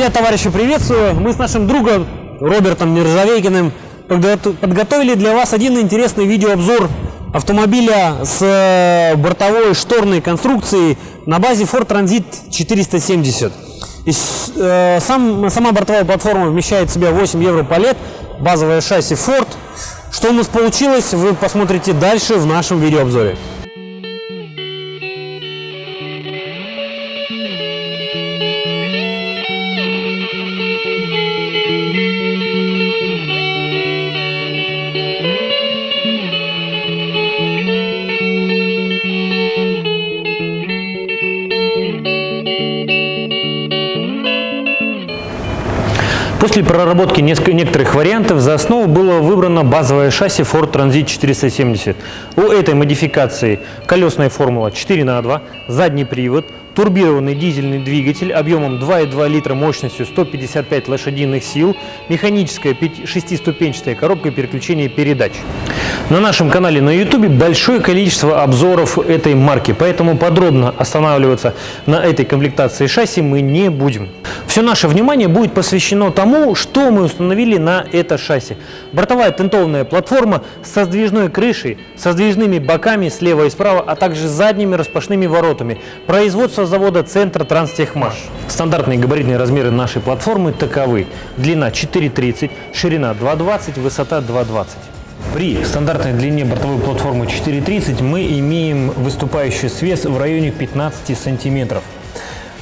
Друзья, товарищи, приветствую! Мы с нашим другом Робертом Нержавейкиным подготовили для вас один интересный видеообзор автомобиля с бортовой шторной конструкцией на базе Ford Transit 470. Сама бортовая платформа вмещает в себя 8 европалет, базовое шасси Ford. Что у нас получилось, вы посмотрите дальше в нашем видеообзоре. После проработки некоторых вариантов за основу было выбрано базовое шасси Ford Transit 470. У этой модификации колесная формула 4х2, задний привод, турбированный дизельный двигатель объемом 2,2 литра мощностью 155 лошадиных сил, механическая шестиступенчатая коробка переключения передач. На нашем канале на YouTube большое количество обзоров этой марки, поэтому подробно останавливаться на этой комплектации шасси мы не будем. Все наше внимание будет посвящено тому, что мы установили на это шасси. Бортовая тентованная платформа со сдвижной крышей, со сдвижными боками слева и справа, а также задними распашными воротами. Производство завода Центр Транстехмаш. Стандартные габаритные размеры нашей платформы таковы: длина 4,30, ширина 2,20, высота 2,20. При стандартной длине бортовой платформы 4,30 мы имеем выступающий свес в районе 15 сантиметров.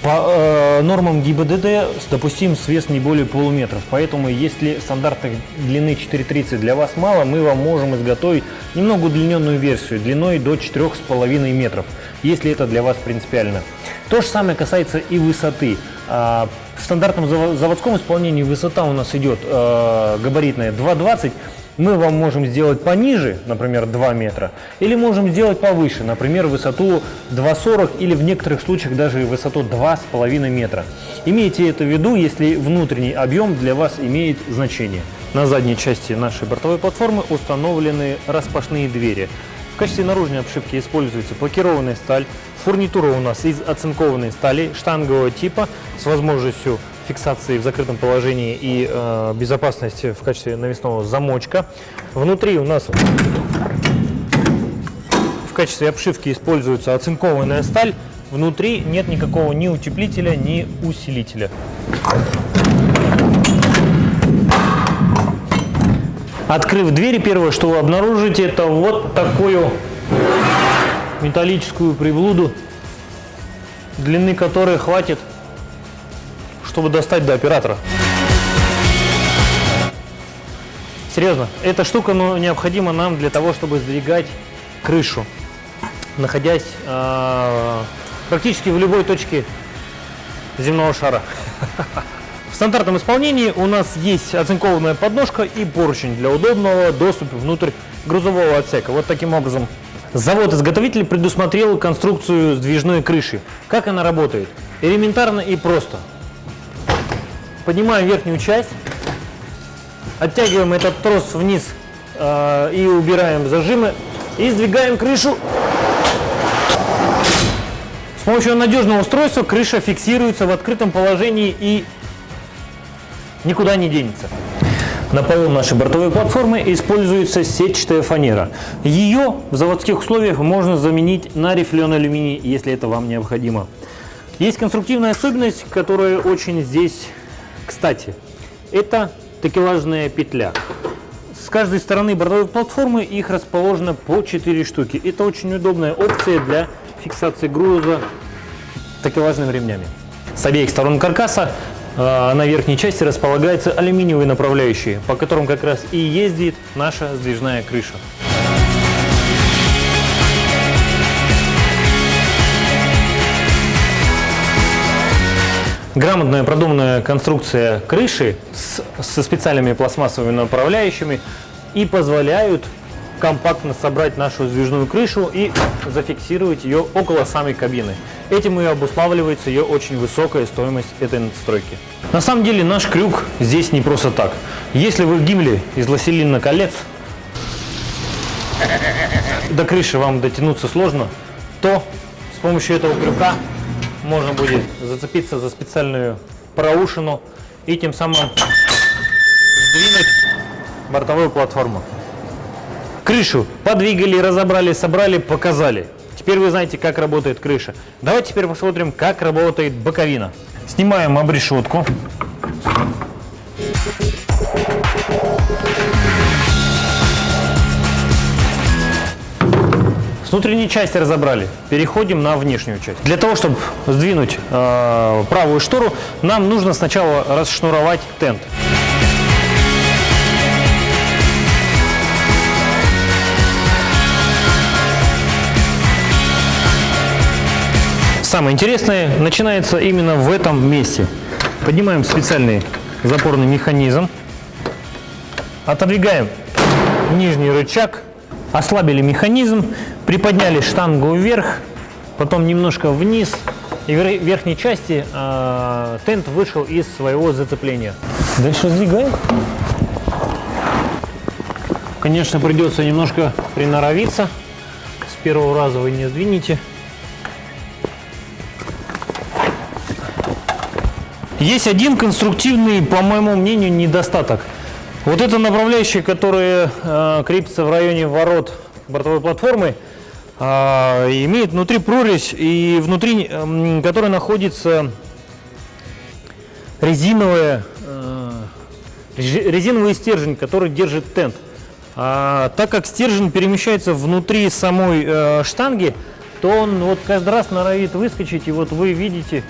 По нормам ГИБДД допустим свес не более полуметра, поэтому если стандартной длины 4,30 для вас мало, мы вам можем изготовить немного удлиненную версию длиной до 4,5 метров, если это для вас принципиально. То же самое касается и высоты. В стандартном заводском исполнении высота у нас идет габаритная 2,20. Мы вам можем сделать пониже, например, 2 метра, или можем сделать повыше, например, высоту 2,40 или в некоторых случаях даже высоту 2,5 метра. Имейте это в виду, если внутренний объем для вас имеет значение. На задней части нашей бортовой платформы установлены распашные двери. В качестве наружной обшивки используется лакированная сталь. Фурнитура у нас из оцинкованной стали штангового типа с возможностью фиксации в закрытом положении и безопасности в качестве навесного замочка. Внутри у нас в качестве обшивки используется оцинкованная сталь. Внутри нет никакого ни утеплителя, ни усилителя. Открыв двери, первое, что вы обнаружите, это вот такую металлическую приблуду, длины которой хватит, чтобы достать до оператора. Серьезно, эта штука необходима нам для того, чтобы сдвигать крышу, находясь практически в любой точке земного шара. В стандартном исполнении у нас есть оцинкованная подножка и поручень для удобного доступа внутрь грузового отсека. Вот таким образом. Завод-изготовитель предусмотрел конструкцию сдвижной крыши. Как она работает? Элементарно и просто. Поднимаем верхнюю часть, оттягиваем этот трос вниз и убираем зажимы, и сдвигаем крышу. С помощью надежного устройства крыша фиксируется в открытом положении и никуда не денется. На полу нашей бортовой платформы используется сетчатая фанера. Ее в заводских условиях можно заменить на рифленый алюминий, если это вам необходимо. Есть конструктивная особенность, которая очень здесь кстати. Это такелажная петля. С каждой стороны бортовой платформы их расположено по 4 штуки. Это очень удобная опция для фиксации груза такелажными ремнями. С обеих сторон каркаса на верхней части располагаются алюминиевые направляющие, по которым как раз и ездит наша сдвижная крыша. Грамотная продуманная конструкция крыши со специальными пластмассовыми направляющими и позволяют компактно собрать нашу сдвижную крышу и зафиксировать ее около самой кабины. Этим и обуславливается ее очень высокая стоимость этой надстройки. На самом деле наш крюк здесь не просто так. Если вы в гимле из властелина колец до крыши вам дотянуться сложно, то с помощью этого крюка можно будет зацепиться за специальную проушину и тем самым сдвинуть бортовую платформу. Крышу подвигали, разобрали, собрали, показали. Теперь вы знаете, как работает крыша. Давайте теперь посмотрим, как работает боковина. Снимаем обрешетку. С внутренней части разобрали. Переходим на внешнюю часть. Для того, чтобы сдвинуть правую штору, нам нужно сначала расшнуровать тент. Самое интересное начинается именно в этом месте. Поднимаем специальный запорный механизм, отодвигаем нижний рычаг, ослабили механизм, приподняли штангу вверх, потом немножко вниз, и в верхней части тент вышел из своего зацепления. Дальше сдвигаем. Конечно, придется немножко приноровиться. С первого раза вы не сдвинете. Есть один конструктивный, по моему мнению, недостаток. Вот эта направляющая, которая крепится в районе ворот бортовой платформы, имеет внутри прорезь, и внутри которой находится резиновый стержень, который держит тент. Так как стержень перемещается внутри самой штанги, то он вот каждый раз норовит выскочить, и вот вы видите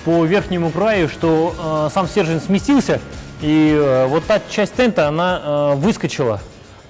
по верхнему краю, что сам стержень сместился, и вот та часть тента, она выскочила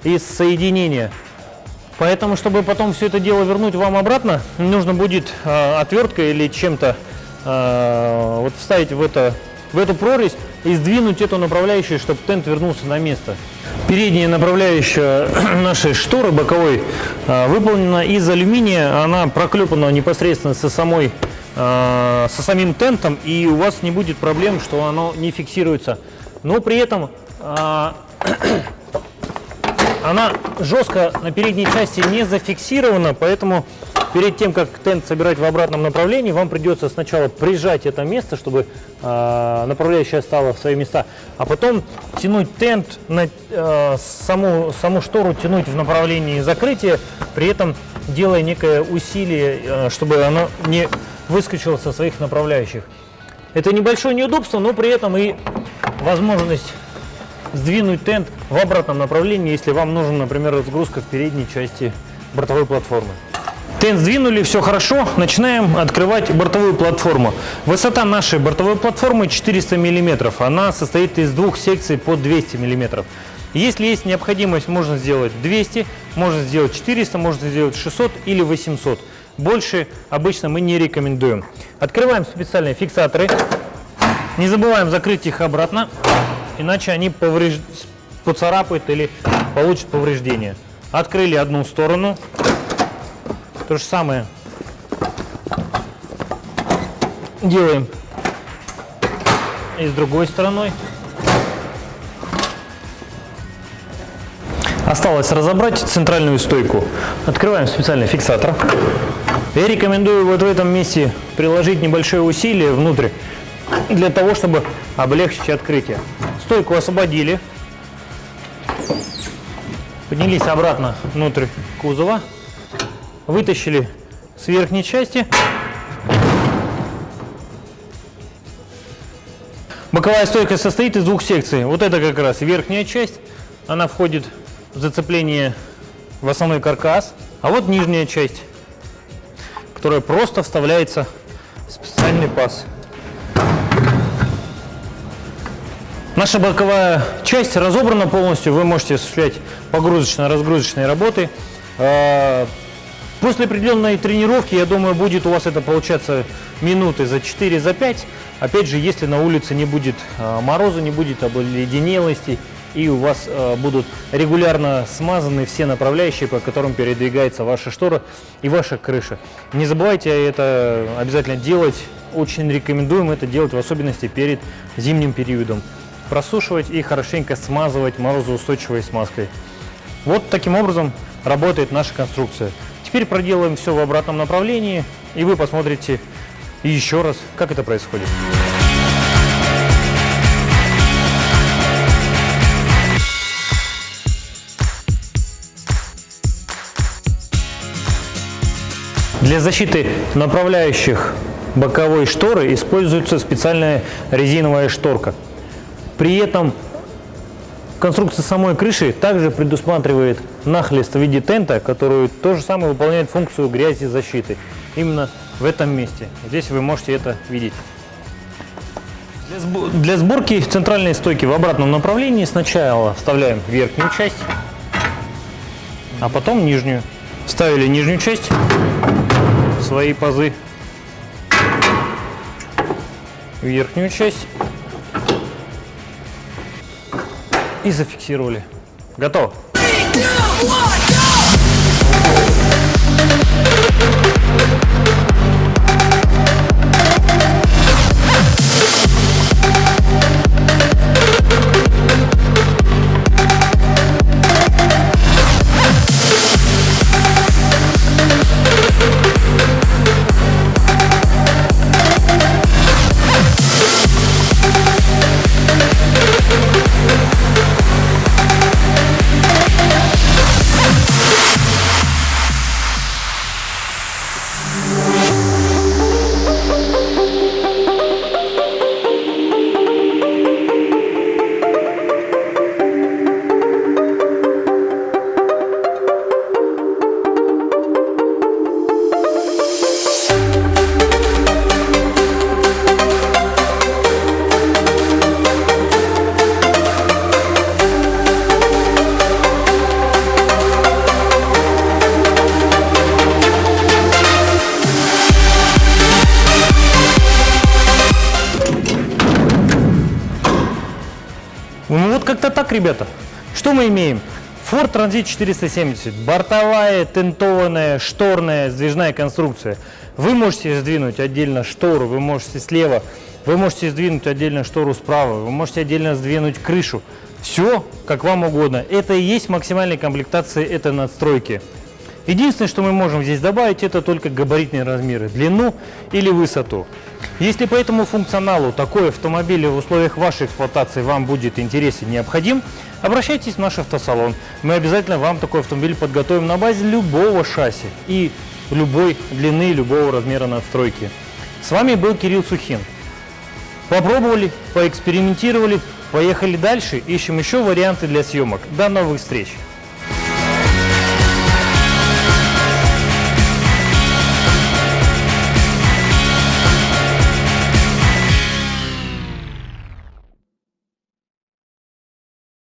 из соединения. Поэтому, чтобы потом все это дело вернуть вам обратно, нужно будет отверткой или чем-то вот вставить в эту прорезь и сдвинуть эту направляющую, чтобы тент вернулся на место. Передняя направляющая нашей шторы боковой выполнена из алюминия, она проклепана непосредственно со самим тентом, и у вас не будет проблем, что оно не фиксируется. Но при этом она жестко на передней части не зафиксирована, поэтому перед тем, как тент собирать в обратном направлении, вам придется сначала прижать это место, чтобы направляющая стала в свои места, а потом тянуть тент, саму штору тянуть в направлении закрытия, при этом делая некое усилие, чтобы оно не выскочило со своих направляющих. Это небольшое неудобство, но при этом и возможность сдвинуть тент в обратном направлении, если вам нужна, например, разгрузка в передней части бортовой платформы. Тент сдвинули, все хорошо, начинаем открывать бортовую платформу. Высота нашей бортовой платформы 400 мм, она состоит из двух секций по 200 мм. Если есть необходимость, можно сделать 200, можно сделать 400, можно сделать 600 или 800. Больше обычно мы не рекомендуем. Открываем специальные фиксаторы, не забываем закрыть их обратно, иначе они поцарапают или получат повреждения. Открыли одну сторону, то же самое делаем и с другой стороной. Осталось разобрать центральную стойку. Открываем специальный фиксатор. Я рекомендую вот в этом месте приложить небольшое усилие внутрь, для того, чтобы облегчить открытие. Стойку освободили. Поднялись обратно внутрь кузова. Вытащили с верхней части. Боковая стойка состоит из двух секций. Вот это как раз верхняя часть. Она входит в зацепление в основной каркас. А вот нижняя часть, которая просто вставляется в специальный паз. Наша боковая часть разобрана полностью. Вы можете осуществлять погрузочно-разгрузочные работы. После определенной тренировки, я думаю, будет у вас это получаться минуты за 4-5. Опять же, если на улице не будет мороза, не будет обледенелости, и у вас будут регулярно смазаны все направляющие, по которым передвигается ваша штора и ваша крыша. Не забывайте это обязательно делать. Очень рекомендуем это делать, в особенности перед зимним периодом. Просушивать и хорошенько смазывать морозоустойчивой смазкой. Вот таким образом работает наша конструкция. Теперь проделаем все в обратном направлении, и вы посмотрите еще раз, как это происходит. Для защиты направляющих боковой шторы используется специальная резиновая шторка. При этом конструкция самой крыши также предусматривает нахлест в виде тента, который то же самое выполняет функцию грязезащиты. Именно в этом месте. Здесь вы можете это видеть. Для сборки центральной стойки в обратном направлении сначала вставляем верхнюю часть, а потом нижнюю. Вставили нижнюю часть в свои пазы, верхнюю часть и зафиксировали. Готово. Ну вот как-то так, ребята. Что мы имеем? Ford Transit 470. Бортовая, тентованная, шторная, сдвижная конструкция. Вы можете сдвинуть отдельно штору, вы можете слева, вы можете сдвинуть отдельно штору справа, вы можете отдельно сдвинуть крышу. Все, как вам угодно. Это и есть максимальная комплектация этой надстройки. Единственное, что мы можем здесь добавить, это только габаритные размеры, длину или высоту. Если по этому функционалу такой автомобиль в условиях вашей эксплуатации вам будет интересен и необходим, обращайтесь в наш автосалон. Мы обязательно вам такой автомобиль подготовим на базе любого шасси и любой длины, любого размера надстройки. С вами был Кирилл Сухин. Попробовали, поэкспериментировали, поехали дальше, ищем еще варианты для съемок. До новых встреч!